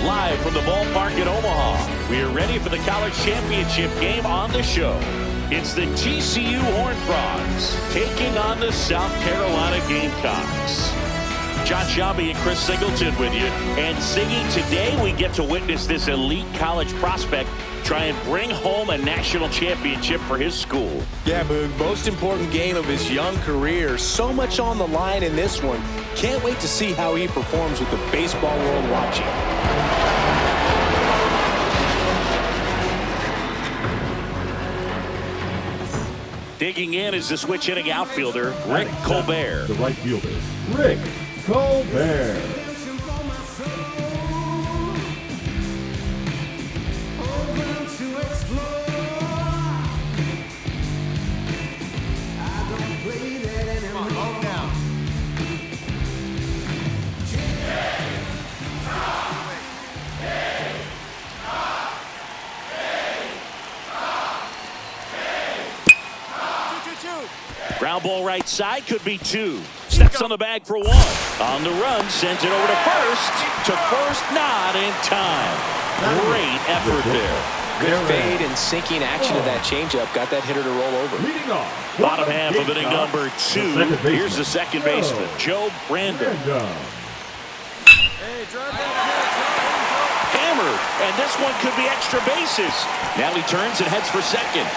Live from the ballpark in Omaha, we are ready for the college championship game on the show. It's the TCU Horned Frogs taking on the South Carolina Gamecocks. John Shelby and Chris Singleton with you. And Siggy, today we get to witness this elite college prospect try and bring home a national championship for his school. Yeah, Boog, most important game of his young career. So much on the line in this one. Can't wait to see how he performs with the baseball world watching. Digging in is the switch hitting outfielder, Rick Colbert. The right fielder, Rick Colbert. Ground ball right side, could be two. Steps on the bag for one. On the run, sends it over to first. To first, not in time. Great effort there. Good fade and sinking action of that changeup. Got that hitter to roll over. Bottom half of inning number 2. Here's the second baseman, Joe Brandon. Hammered, and this one could be extra bases. Now he turns and heads for second.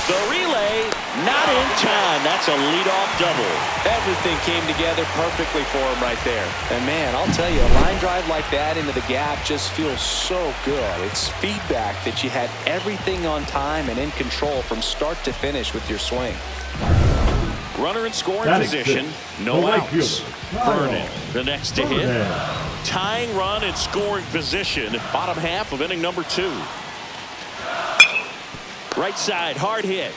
The relay, not in time. That's a leadoff double. Everything came together perfectly for him right there. And man, I'll tell you, a line drive like that into the gap just feels so good. It's feedback that you had everything on time and in control from start to finish with your swing. Runner in scoring position, no outs. Vernon, the next to hit. Tying run in scoring position, bottom half of inning number 2. Right side, hard hit.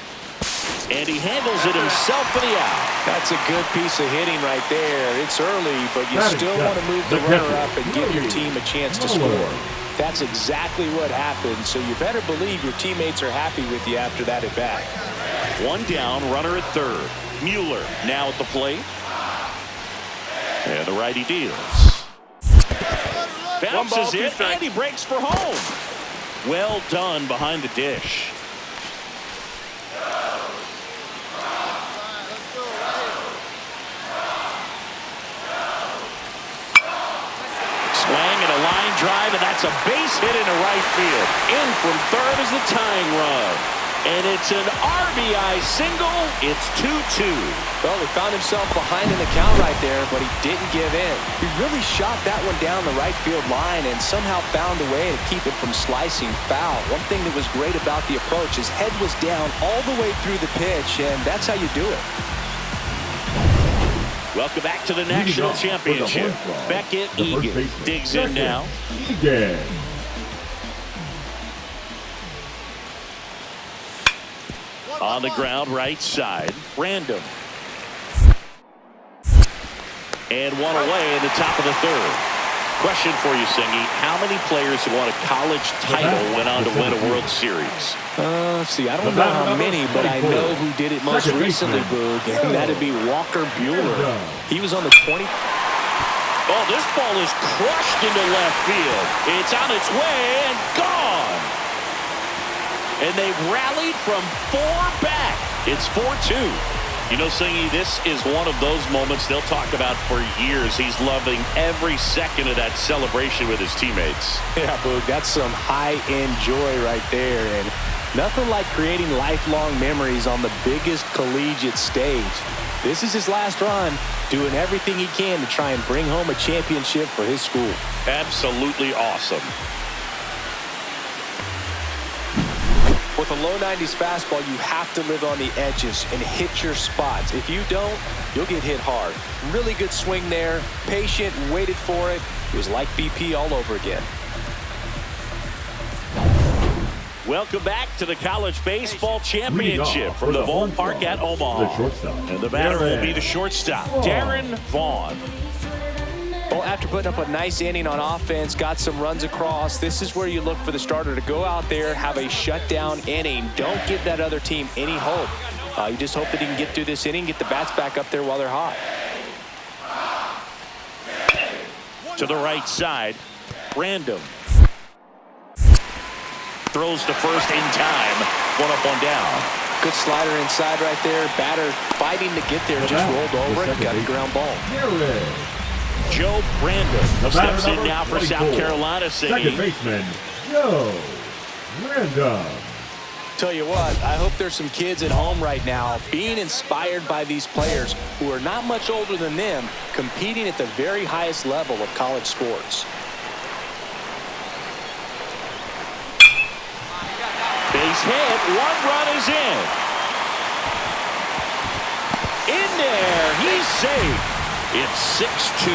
And he handles it himself for the out. That's a good piece of hitting right there. It's early, but you still want to move the runner up and give your team a chance to score. That's exactly what happened, so you better believe your teammates are happy with you after that at bat. One down, runner at third. Mueller now at the plate. And the righty deals. Bounces it, and he breaks for home. Well done behind the dish. Swing and a line drive, and that's a base hit into right field. In from third is the tying run. And it's an RBI single. It's 2-2. Well, he found himself behind in the count right there, but he didn't give in. He really shot that one down the right field line and somehow found a way to keep it from slicing foul. One thing that was great about the approach, his head was down all the way through the pitch, and that's how you do it. Welcome back to the National Championship. Beckett Egan digs in now. Egan. On the ground, right side. Random. And one away in the top of the third. Question for you, Singy. How many players who won a college title went on to win a World Series? See, I don't know how many, but I know who did it most recently, Boog, and that'd be Walker Buehler. He was on the 20. Oh, this ball is crushed into left field. It's on its way and gone. And they've rallied from 4 back. It's 4-2. You know, Singy, this is one of those moments they'll talk about for years. He's loving every second of that celebration with his teammates. Yeah, Boog, that's some high-end joy right there. And nothing like creating lifelong memories on the biggest collegiate stage. This is his last run, doing everything he can to try and bring home a championship for his school. Absolutely awesome. With a low 90s fastball, you have to live on the edges and hit your spots. If you don't, you'll get hit hard. Really good swing there. Patient, waited for it. It was like BP all over again. Welcome back to the College Baseball Championship from the ballpark at Omaha. And the batter will be the shortstop, Darren Vaughn. Well, after putting up a nice inning on offense, got some runs across, this is where you look for the starter to go out there, have a shutdown inning. Don't give that other team any hope. You just hope that he can get through this inning, get the bats back up there while they're hot. To the right side, Random. Throws to first in time. One up, one down. Good slider inside right there. Batter fighting to get there. Just rolled over and got a ground ball. Joe Random steps in now for South Carolina, second baseman, Joe Random. Tell you what, I hope there's some kids at home right now being inspired by these players who are not much older than them, competing at the very highest level of college sports. Base hit, one run is in. In there, he's safe. It's 6-2.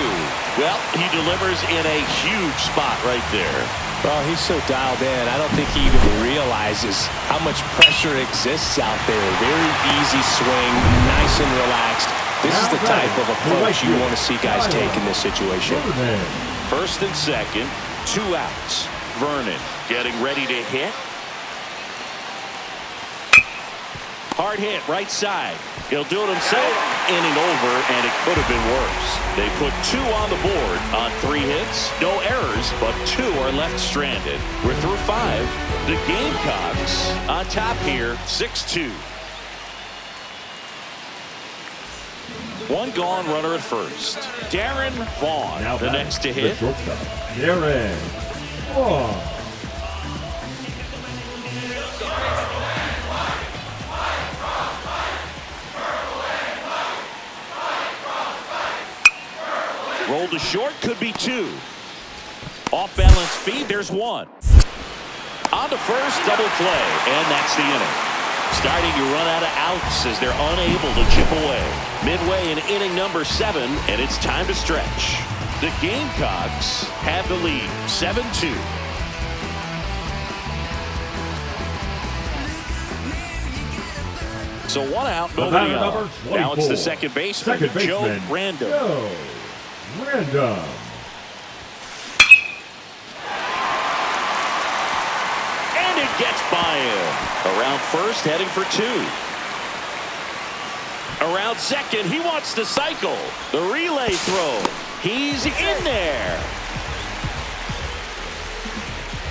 Well, he delivers in a huge spot right there. Well, he's so dialed in, I don't think he even realizes how much pressure exists out there. Very easy swing, nice and relaxed. This is the type of approach you want to see guys take in this situation. First and second, 2 outs. Vernon getting ready to hit. Hard hit, right side. He'll do it himself. Inning over, and it could have been worse. They put 2 on the board on 3 hits. No errors, but 2 are left stranded. We're through 5. The Gamecocks on top here, 6-2. 1 gone, runner at first. Darren Vaughn, now the next to hit. Darren Vaughn. Roll to short, could be 2. Off balance speed, there's 1. On to first, double play, and that's the inning. Starting to run out of outs as they're unable to chip away. Midway in inning number 7, and it's time to stretch. The Gamecocks have the lead, 7-2. So 1 out, nobody on. Now it's the second baseman, Joe Random. Joe Random. And it gets by him. Around first, heading for 2. Around second, he wants to cycle. The relay throw. He's in there.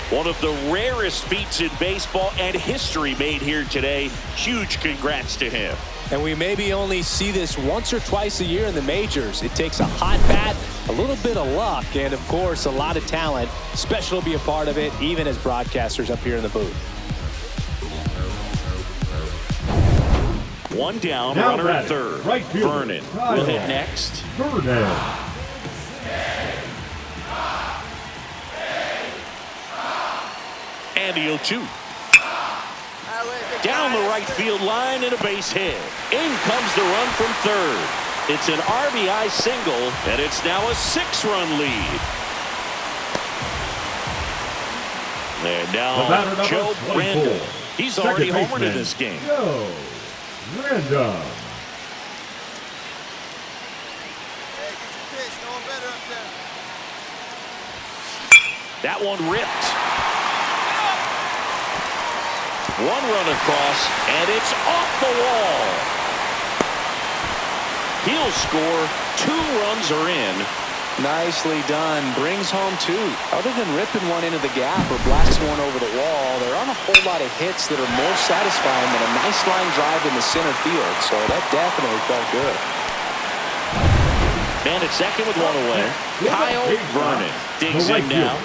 One of the rarest feats in baseball and history made here today. Huge congrats to him. And we maybe only see this once or twice a year in the majors. It takes a hot bat, a little bit of luck, and of course a lot of talent. Special to be a part of it, even as broadcasters up here in the booth. 1 down, now runner at third. Right fielder, Vernon will hit next. Vernon. And the 0-2. Down the right field line and a base hit. In comes the run from third. It's an RBI single, and it's now a 6-run lead. And now Joe Random. He's already homered in this game. Joe Random. That one ripped. 1 run across, and it's off the wall. He'll score. 2 runs are in. Nicely done. Brings home 2. Other than ripping one into the gap or blasting one over the wall, there aren't a whole lot of hits that are more satisfying than a nice line drive in the center field. So that definitely felt good. Man at second with 1 away. Kyle Vernon digs in now.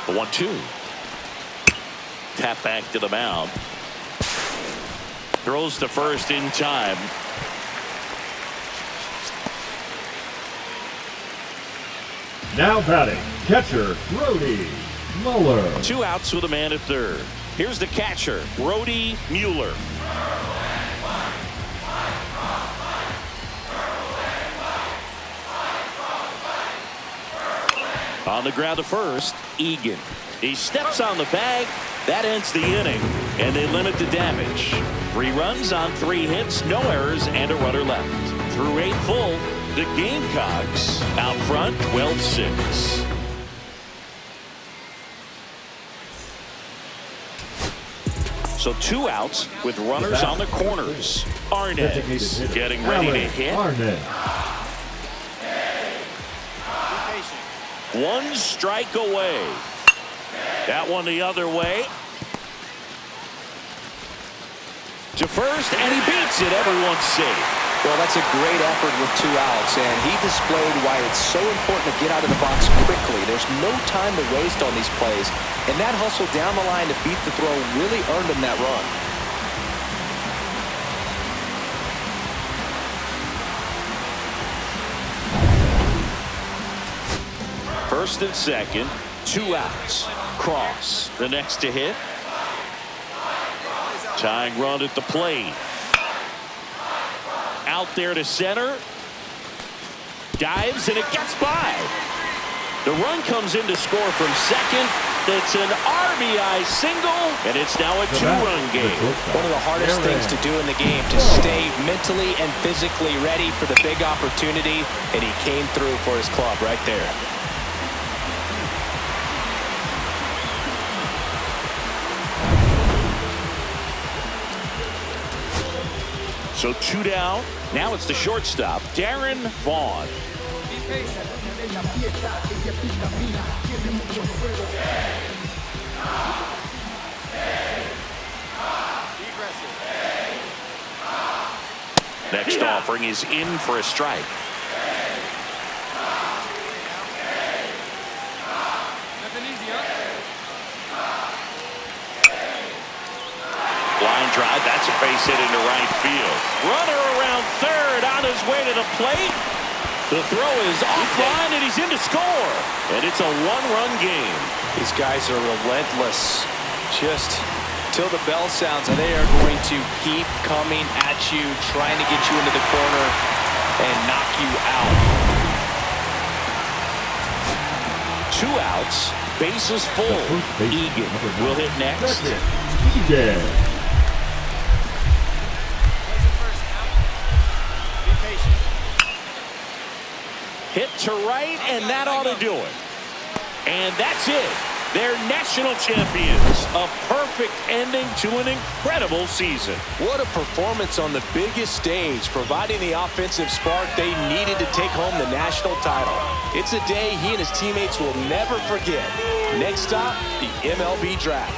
The 1-2. Tap back to the mound. Throws to first in time. Now batting, catcher Brody Mueller. 2 outs with a man at third. Here's the catcher, Brody Mueller. On the ground to first, Egan. He steps on the bag. That ends the inning, and they limit the damage. 3 runs on 3 hits, no errors, and a runner left. Through 8 full, the Gamecocks out front 12-6. So 2 outs with runners on the corners. Arnaz getting ready to hit. Arnaz. 1 strike away. That one the other way. To first, and he beats it. Everyone's safe. Well, that's a great effort with 2 outs, and he displayed why it's so important to get out of the box quickly. There's no time to waste on these plays, and that hustle down the line to beat the throw really earned him that run. First and second, 2 outs. Cross, the next to hit. Tying run at the plate. Out there to center. Dives, and it gets by. The run comes in to score from second. It's an RBI single, and it's now a 2-run game. One of the hardest things to do in the game, to stay mentally and physically ready for the big opportunity, and he came through for his club right there. So 2 down. Now it's the shortstop, Darren Vaughn. Next offering is in for a strike. Line drive, that's a base hit into right field. Runner around third, on his way to the plate. The throw is offline, and he's in to score. And it's a 1-run game. These guys are relentless. Just till the bell sounds, and they are going to keep coming at you, trying to get you into the corner and knock you out. 2 outs, bases full. Egan will hit next. Egan. Hit to right, and that ought to do it. And that's it. They're national champions. A perfect ending to an incredible season. What a performance on the biggest stage, providing the offensive spark they needed to take home the national title. It's a day he and his teammates will never forget. Next stop, the MLB Draft.